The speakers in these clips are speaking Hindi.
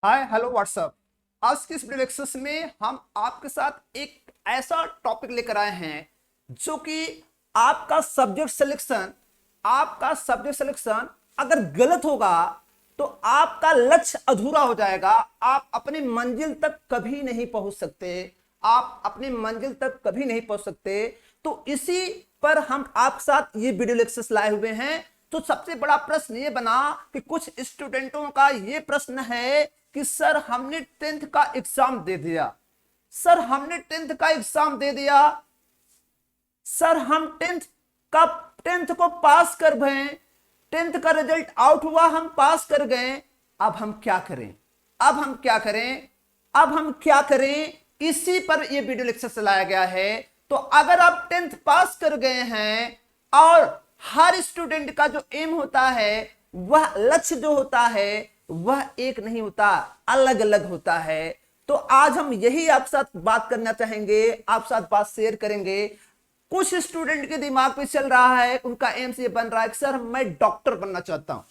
Hi hello what's up. आज की इस वीडियो लेक्चर में हम आपके साथ एक ऐसा टॉपिक लेकर आए हैं जो कि आपका सब्जेक्ट सिलेक्शन अगर गलत होगा तो आपका लक्ष्य अधूरा हो जाएगा। आप अपनी मंजिल तक कभी नहीं पहुंच सकते। तो इसी पर हम आपके साथ ये वीडियो लेक्चर्स लाए हुए हैं। तो सबसे बड़ा प्रश्न ये बना कि कुछ स्टूडेंटों का ये प्रश्न है कि सर हमने टेंथ का एग्जाम दे दिया, सर हम टेंथ को पास कर गए, टेंथ का रिजल्ट आउट हुआ, हम पास कर गए, अब हम क्या करें। इसी पर यह वीडियो लेक्चर चलाया गया है। तो अगर आप टेंथ पास कर गए हैं और हर स्टूडेंट का जो एम होता है, वह लक्ष्य जो होता है वह एक नहीं होता, अलग अलग होता है। तो आज हम यही आपके साथ बात करना चाहेंगे, आपके साथ बात शेयर करेंगे। कुछ स्टूडेंट के दिमाग में चल रहा है, उनका एम से बन रहा है कि सर मैं डॉक्टर बनना चाहता हूं।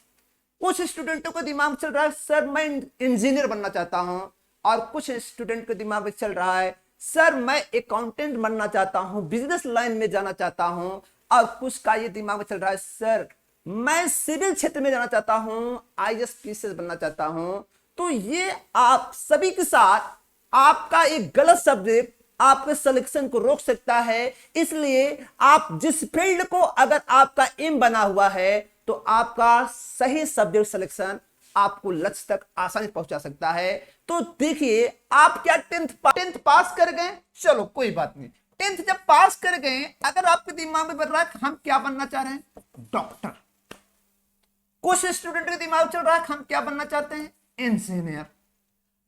कुछ स्टूडेंटों के दिमाग में चल रहा है सर मैं इंजीनियर बनना चाहता हूं, और कुछ स्टूडेंट के दिमाग में चल रहा है सर मैं अकाउंटेंट बनना चाहता हूं, बिजनेस लाइन में जाना चाहता हूं। और कुछ का ये दिमाग में चल रहा है सर मैं सिविल क्षेत्र में जाना चाहता हूं, आईएएस पीसीएस बनना चाहता हूं। तो ये आप सभी के साथ आपका एक गलत सब्जेक्ट आपके सिलेक्शन को रोक सकता है। इसलिए आप जिस फील्ड को अगर आपका एम बना हुआ है तो आपका सही सब्जेक्ट सिलेक्शन आपको लक्ष्य तक आसानी पहुंचा सकता है। तो देखिए, आप क्या टेंथ पास कर गए, चलो कोई बात नहीं। टेंथ जब पास कर गए, अगर आपके दिमाग में बन रहा है कि हम क्या बनना चाह रहे हैं, डॉक्टर। कुछ स्टूडेंट के दिमाग चल रहा है हम क्या बनना चाहते हैं, इंजीनियर।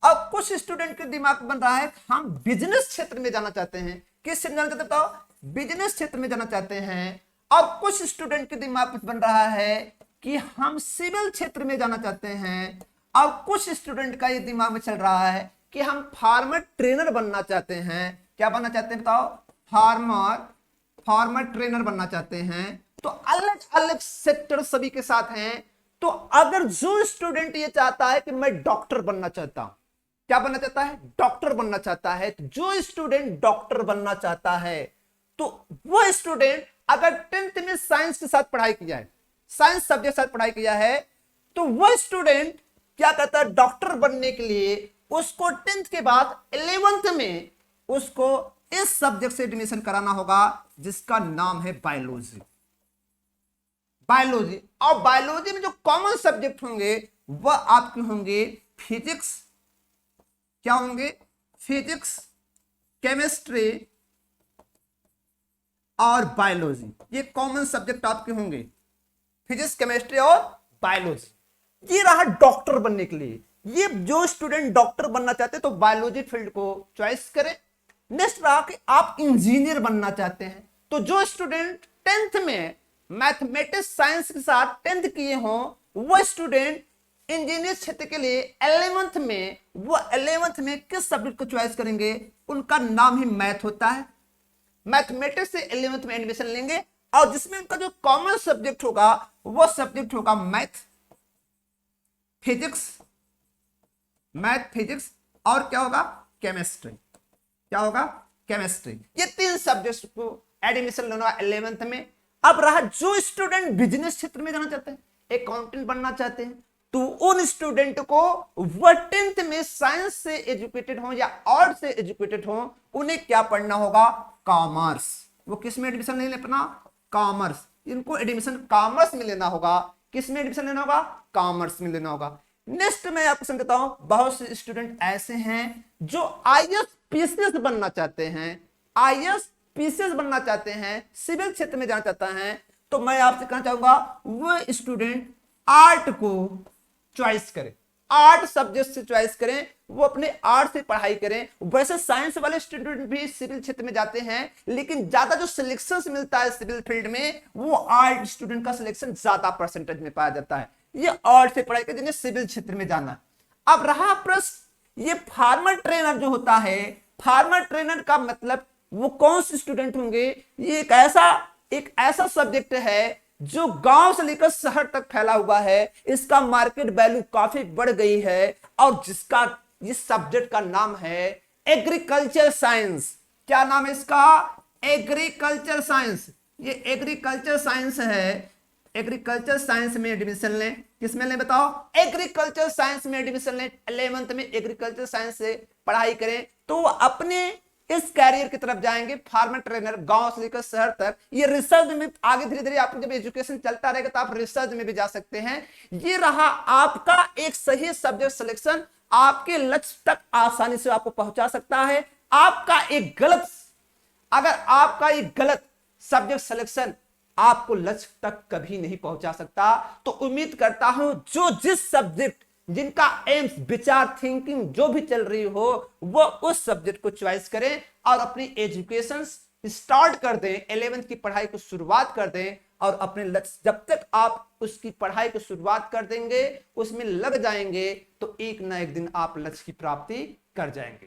और कुछ स्टूडेंट के दिमाग बन रहा है हम बिजनेस क्षेत्र में जाना चाहते हैं। किस क्षेत्र में जाना चाहते हो, बिजनेस क्षेत्र में जाना चाहते हैं। और कुछ स्टूडेंट के दिमाग में बन रहा है कि हम सिविल क्षेत्र में जाना चाहते हैं। और कुछ स्टूडेंट का ये दिमाग में चल रहा है कि हम फार्मर ट्रेनर बनना चाहते हैं। क्या बनना चाहते हैं बताओ, फार्मर ट्रेनर बनना चाहते हैं। तो अलग अलग सेक्टर सभी के साथ हैं। तो अगर जो स्टूडेंट ये चाहता है कि मैं डॉक्टर बनना चाहता हूं, क्या बनना चाहता है, डॉक्टर बनना चाहता है। तो जो स्टूडेंट डॉक्टर बनना चाहता है तो वो स्टूडेंट अगर टेंथ में साइंस के साथ पढ़ाई किया है, साइंस सब्जेक्ट के साथ पढ़ाई किया है, तो वो स्टूडेंट क्या कहता है, डॉक्टर बनने के लिए उसको टेंथ के बाद 11th में उसको इस सब्जेक्ट से एडमिशन कराना होगा जिसका नाम है बायोलॉजी। और बायोलॉजी में जो कॉमन सब्जेक्ट होंगे वह आपके होंगे फिजिक्स, क्या होंगे, फिजिक्स, केमिस्ट्री और बायोलॉजी। ये कॉमन सब्जेक्ट आपके होंगे, फिजिक्स, केमिस्ट्री और बायोलॉजी। ये रहा डॉक्टर बनने के लिए। ये जो स्टूडेंट डॉक्टर बनना चाहते हैं तो बायोलॉजी फील्ड को चॉइस करें। नेक्स्ट रहा कि आप इंजीनियर बनना चाहते हैं, तो जो स्टूडेंट टेंथ में मैथमेटिक्स साइंस के साथ टेंथ किए हों वो स्टूडेंट इंजीनियर क्षेत्र के लिए 11th में किस सब्जेक्ट को चॉइस करेंगे, उनका नाम ही मैथ होता है। मैथमेटिक्स से 11th में एडमिशन लेंगे और जिसमें उनका जो कॉमन सब्जेक्ट होगा वो सब्जेक्ट होगा मैथ फिजिक्स और क्या होगा, केमिस्ट्री। क्या होगा, केमिस्ट्री। ये 3 सब्जेक्ट्स को एडमिशन लेना 11th में। अब रहा जो स्टूडेंट बिजनेस क्षेत्र में जाना चाहते हैं, अकाउंटेंट बनना चाहते हैं, तो उन स्टूडेंट को वह टेंथ में साइंस से एजुकेटेड हो या आर्ट से एजुकेटेड हो, उन्हें क्या पढ़ना होगा, कॉमर्स। वो किस में एडमिशन नहीं लेना, कॉमर्स। इनको एडमिशन कॉमर्स में लेना होगा। किस में एडमिशन लेना होगा, कॉमर्स में लेना होगा। नेक्स्ट मैं आपको समझाता हूं, बहुत से स्टूडेंट ऐसे हैं जो आईएएस पीसीएस बनना चाहते हैं, सिविल क्षेत्र में जाना चाहता है। तो मैं आपसे कहना चाहूंगा वो स्टूडेंट आर्ट को चॉइस करें, आर्ट सब्जेक्ट से चॉइस करें, वो अपने आर्ट से पढ़ाई करें। वैसे साइंस वाले स्टूडेंट भी सिविल क्षेत्र में जाते हैं, लेकिन ज्यादा जो सिलेक्शन मिलता है सिविल फील्ड में वो आर्ट स्टूडेंट का सिलेक्शन ज्यादा परसेंटेज में पाया जाता है। ये आर्ट से पढ़ाई करें जिन्हें सिविल क्षेत्र में जाना। अब रहा प्रश्न, ये फार्मर ट्रेनर जो होता है, फार्मर ट्रेनर का मतलब वो कौन से स्टूडेंट होंगे, ये एक ऐसा सब्जेक्ट है जो गांव से लेकर शहर तक फैला हुआ है। इसका मार्केट वैल्यू काफी बढ़ गई है। और जिसका इस सब्जेक्ट का नाम है एग्रीकल्चर साइंस। क्या नाम है इसका? Agriculture science. ये एग्रीकल्चर साइंस है। एग्रीकल्चर साइंस में एडमिशन लें। किसमें लें बताओ? एग्रीकल्चर साइंस में एडमिशन लें। 11th में एग्रीकल्चर साइंस से पढ़ाई करें तो अपने इस कैरियर की तरफ जाएंगे, फार्मर ट्रेनर, गांव से लेकर शहर तक। ये रिसर्च में आगे धीरे धीरे आपको जब एजुकेशन चलता रहेगा तो आप रिसर्च में भी जा सकते हैं। ये रहा आपका एक सही सब्जेक्ट सिलेक्शन, आपके लक्ष्य तक आसानी से आपको पहुंचा सकता है। अगर आपका एक गलत सब्जेक्ट सिलेक्शन आपको लक्ष्य तक कभी नहीं पहुंचा सकता। तो उम्मीद करता हूं जो जिस सब्जेक्ट, जिनका एम्स, विचार, थिंकिंग जो भी चल रही हो, वो उस सब्जेक्ट को चॉइस करें और अपनी एजुकेशन स्टार्ट कर दें, 11th की पढ़ाई को शुरुआत कर दें। और अपने लक्ष्य, जब तक आप उसकी पढ़ाई को शुरुआत कर देंगे, उसमें लग जाएंगे, तो एक ना एक दिन आप लक्ष्य की प्राप्ति कर जाएंगे।